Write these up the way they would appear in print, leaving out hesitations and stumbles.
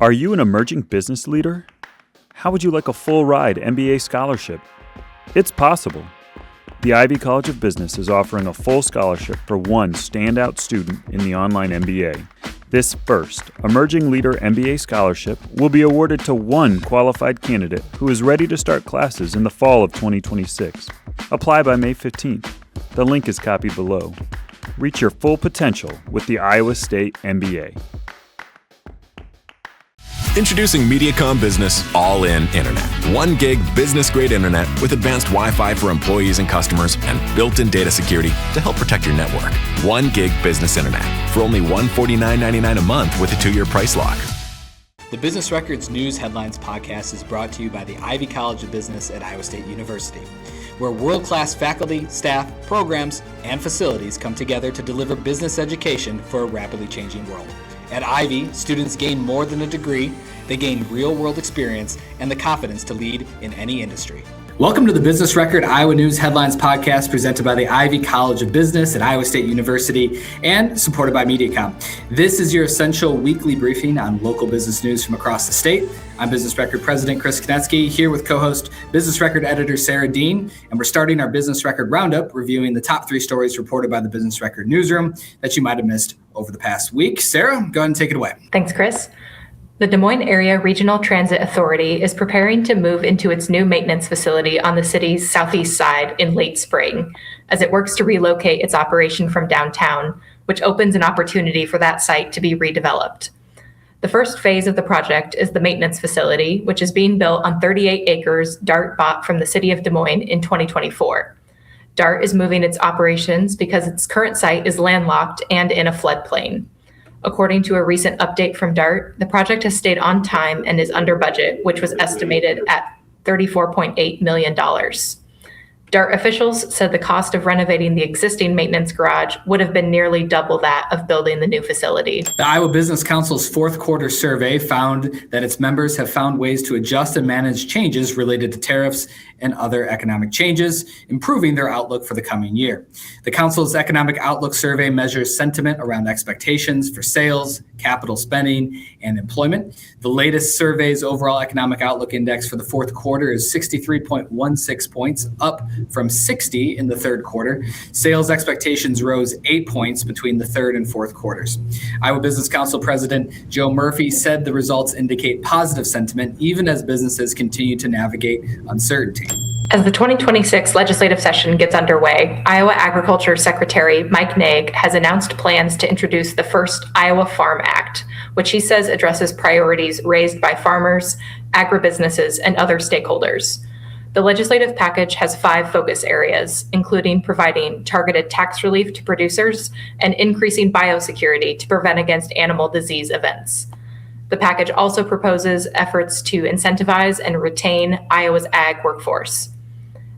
Are you an emerging business leader? How would you like a full ride MBA scholarship? It's possible. The Ivy College of Business is offering a full scholarship for one standout student in the online MBA. This first Emerging Leader MBA Scholarship will be awarded to one qualified candidate who is ready to start classes in the fall of 2026. Apply by May 15th. The link is copied below. Reach your full potential with the Iowa State MBA. Introducing Mediacom Business All-In Internet. 1 gig business-grade internet with advanced Wi-Fi for employees and customers and built-in data security to help protect your network. 1 gig business internet for only $149.99 a month with a 2-year price lock. The Business Records News Headlines podcast is brought to you by the Ivy College of Business at Iowa State University, where world-class faculty, staff, programs, and facilities come together to deliver business education for a rapidly changing world. At Ivy, students gain more than a degree, they gain real-world experience and the confidence to lead in any industry. Welcome to the Business Record Iowa News Headlines podcast presented by the Ivy College of Business at Iowa State University and supported by Mediacom. This is your essential weekly briefing on local business news from across the state. I'm Business Record President Chris Conetzkey, here with co-host Business Record Editor Sarah Diehn, and we're starting our Business Record Roundup, reviewing the top 3 stories reported by the Business Record newsroom that you might have missed over the past week. Sarah, go ahead and take it away. Thanks, Chris. The Des Moines Area Regional Transit Authority is preparing to move into its new maintenance facility on the city's southeast side in late spring, as it works to relocate its operation from downtown, which opens an opportunity for that site to be redeveloped. The first phase of the project is the maintenance facility, which is being built on 38 acres DART bought from the city of Des Moines in 2024. DART is moving its operations because its current site is landlocked and in a floodplain. According to a recent update from DART, the project has stayed on time and is under budget, which was estimated at $34.8 million. DART officials said the cost of renovating the existing maintenance garage would have been nearly double that of building the new facility. The Iowa Business Council's fourth quarter survey found that its members have found ways to adjust and manage changes related to tariffs and other economic changes, improving their outlook for the coming year. The Council's Economic Outlook Survey measures sentiment around expectations for sales, capital spending, and employment. The latest survey's overall economic outlook index for the fourth quarter is 63.16 points, up from 60 in the third quarter. Sales expectations rose 8 points between the third and fourth quarters. Iowa Business Council President Joe Murphy said the results indicate positive sentiment even as businesses continue to navigate uncertainty. As the 2026 legislative session gets underway, Iowa Agriculture Secretary Mike Naig has announced plans to introduce the first Iowa Farm Act, which he says addresses priorities raised by farmers, agribusinesses, and other stakeholders. The legislative package has 5 focus areas, including providing targeted tax relief to producers and increasing biosecurity to prevent against animal disease events. The package also proposes efforts to incentivize and retain Iowa's ag workforce.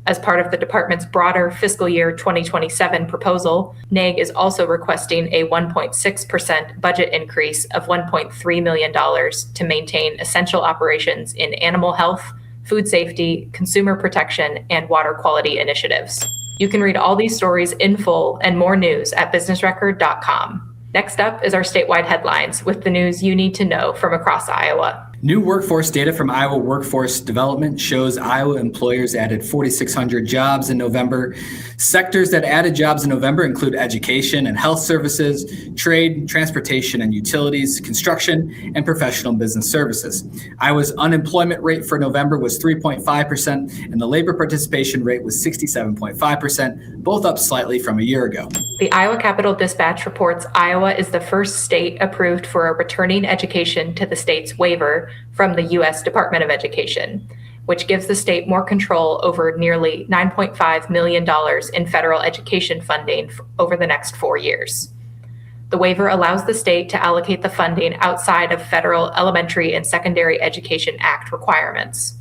As part of the department's broader fiscal year 2027 proposal, NAIG is also requesting a 1.6% budget increase of $1.3 million to maintain essential operations in animal health, food safety, consumer protection, and water quality initiatives. You can read all these stories in full and more news at businessrecord.com. Next up is our statewide headlines with the news you need to know from across Iowa. New workforce data from Iowa Workforce Development shows Iowa employers added 4,600 jobs in November. Sectors that added jobs in November include education and health services, trade, transportation and utilities, construction, and professional business services. Iowa's unemployment rate for November was 3.5%, and the labor participation rate was 67.5%, both up slightly from a year ago. The Iowa Capitol Dispatch reports Iowa is the first state approved for a returning education to the state's waiver from the U.S. Department of Education, which gives the state more control over nearly $9.5 million in federal education funding over the next 4 years. The waiver allows the state to allocate the funding outside of federal Elementary and Secondary Education Act requirements.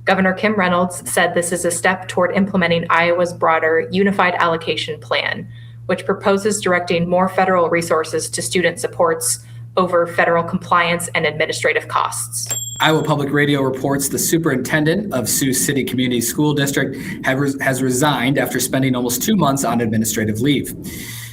Governor Kim Reynolds said this is a step toward implementing Iowa's broader Unified Allocation Plan, which proposes directing more federal resources to student supports over federal compliance and administrative costs. Iowa Public Radio reports the superintendent of Sioux City Community School District has resigned after spending almost 2 months on administrative leave.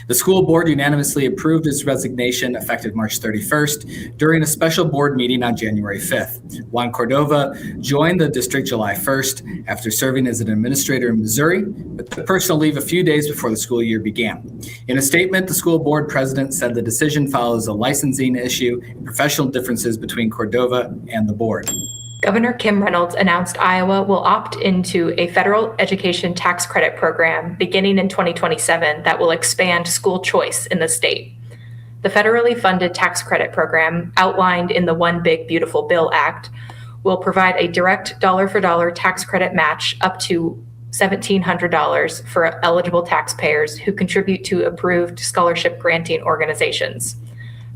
The school board unanimously approved his resignation effective March 31st during a special board meeting on January 5th. Juan Cordova joined the district July 1st after serving as an administrator in Missouri, but took personal leave a few days before the school year began. In a statement, the school board president said the decision follows a licensing issue and professional differences between Cordova and the board. Governor Kim Reynolds announced Iowa will opt into a federal education tax credit program beginning in 2027 that will expand school choice in the state. The federally funded tax credit program, outlined in the One Big Beautiful Bill Act, will provide a direct dollar-for-dollar tax credit match up to $1,700 for eligible taxpayers who contribute to approved scholarship granting organizations.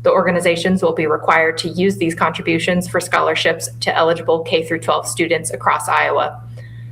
The organizations will be required to use these contributions for scholarships to eligible K-12 students across Iowa.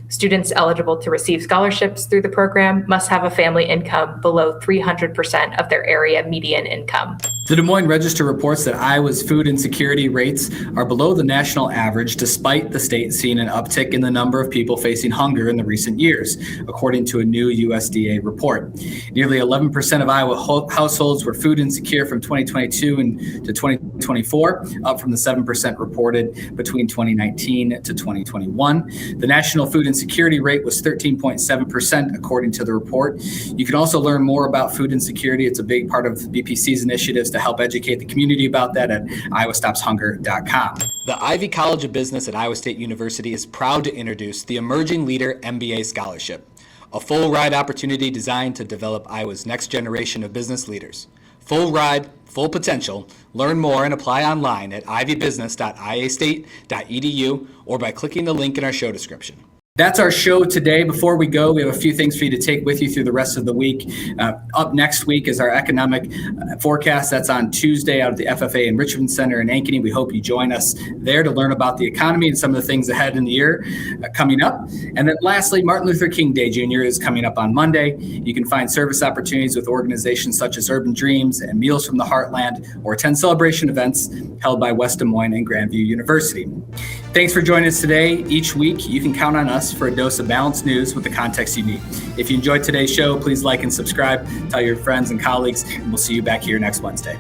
Students eligible to receive scholarships through the program must have a family income below 300% of their area median income. The Des Moines Register reports that Iowa's food insecurity rates are below the national average, despite the state seeing an uptick in the number of people facing hunger in the recent years, according to a new USDA report. Nearly 11% of Iowa households were food insecure from 2022 to 2024, up from the 7% reported between 2019 to 2021. The national food insecurity rate was 13.7%, according to the report. You can also learn more about food insecurity. It's a big part of BPC's initiatives to help educate the community about that at iowastopshunger.com. The Ivy College of Business at Iowa State University is proud to introduce the Emerging Leader MBA Scholarship, a full ride opportunity designed to develop Iowa's next generation of business leaders. Full ride, full potential. Learn more and apply online at ivybusiness.iastate.edu or by clicking the link in our show description. That's our show today. Before we go, we have a few things for you to take with you through the rest of the week. Up next week is our economic forecast. That's on Tuesday out of the FFA Enrichment Center in Ankeny. We hope you join us there to learn about the economy and some of the things ahead in the year coming up. And then lastly, Martin Luther King Day Jr. is coming up on Monday. You can find service opportunities with organizations such as Urban Dreams and Meals from the Heartland, or attend celebration events held by West Des Moines and Grandview University. Thanks for joining us today. Each week, you can count on us for a dose of balanced news with the context you need. If you enjoyed today's show, please like and subscribe, tell your friends and colleagues, and we'll see you back here next Wednesday.